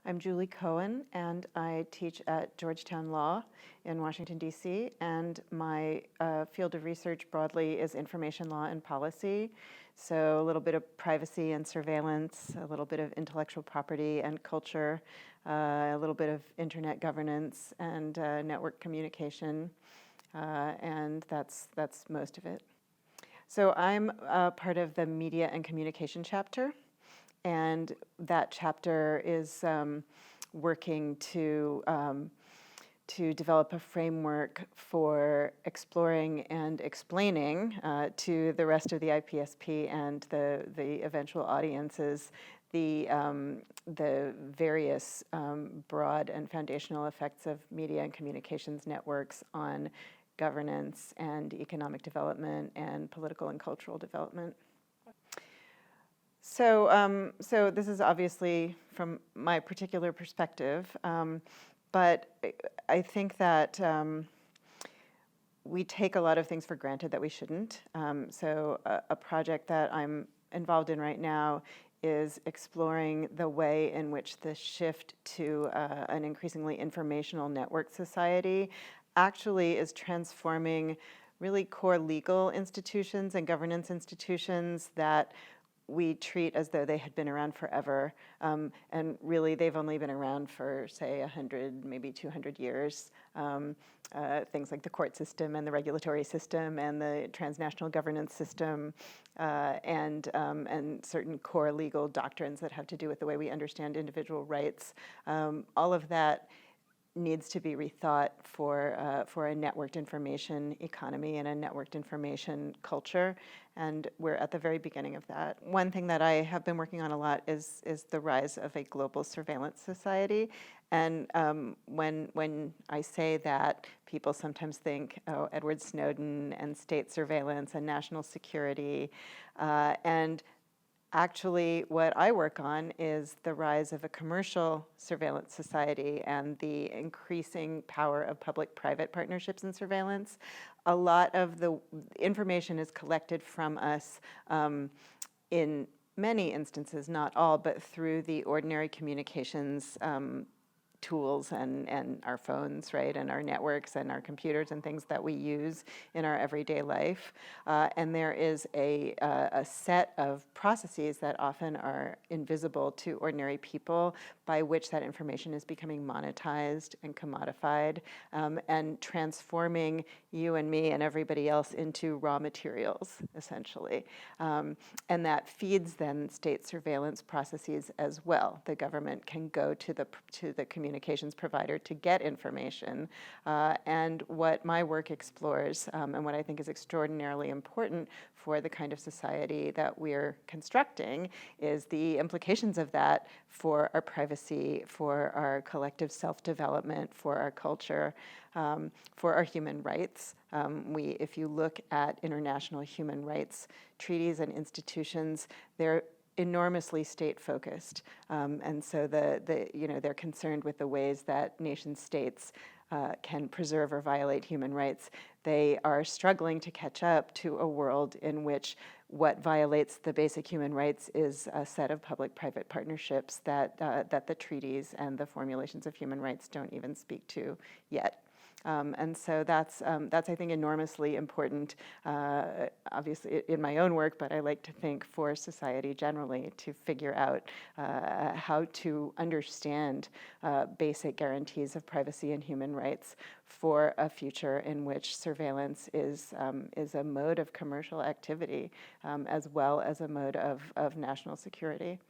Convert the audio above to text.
I'm Julie Cohen, and I teach at Georgetown Law in Washington, D.C., and my field of research broadly is information law and policy. So a little bit of privacy and surveillance, a little bit of intellectual property and culture, a little bit of internet governance and network communication, and that's most of it. So I'm part of the media and communication chapter. And that chapter is working to develop a framework for exploring and explaining to the rest of the IPSP and the eventual audiences the various broad and foundational effects of media and communications networks on governance and economic development and political and cultural development. So this is obviously from my particular perspective, but I think that we take a lot of things for granted that we shouldn't. So a project that I'm involved in right now is exploring the way in which the shift to an increasingly informational network society actually is transforming really core legal institutions and governance institutions that we treat as though they had been around forever, and really they've only been around for, say, 100, maybe 200 years. Things like the court system and the regulatory system and the transnational governance system, and certain core legal doctrines that have to do with the way we understand individual rights. All of that needs to be rethought for a networked information economy and a networked information culture, and we're at the very beginning of that. One thing that I have been working on a lot is the rise of a global surveillance society, and when I say that, people sometimes think, oh, Edward Snowden and state surveillance and national security, and actually, what I work on is the rise of a commercial surveillance society and the increasing power of public-private partnerships in surveillance. A lot of the information is collected from us in many instances, not all, but through the ordinary communications tools and our phones, right, and our networks and our computers and things that we use in our everyday life. And there is a set of processes that often are invisible to ordinary people by which that information is becoming monetized and commodified, and transforming you and me and everybody else into raw materials, essentially. And that feeds then state surveillance processes as well. The government can go to the communications provider to get information. And what my work explores, and what I think is extraordinarily important for the kind of society that we're constructing, is the implications of that for our privacy, for our collective self-development, for our culture, for our human rights. If you look at international human rights treaties and institutions, they're enormously state-focused, and so they're concerned with the ways that nation-states can preserve or violate human rights. They are struggling to catch up to a world in which what violates the basic human rights is a set of public-private partnerships that the treaties and the formulations of human rights don't even speak to yet. And so that's I think enormously important, obviously in my own work, but I like to think for society generally to figure out how to understand basic guarantees of privacy and human rights for a future in which surveillance is a mode of commercial activity, as well as a mode of national security.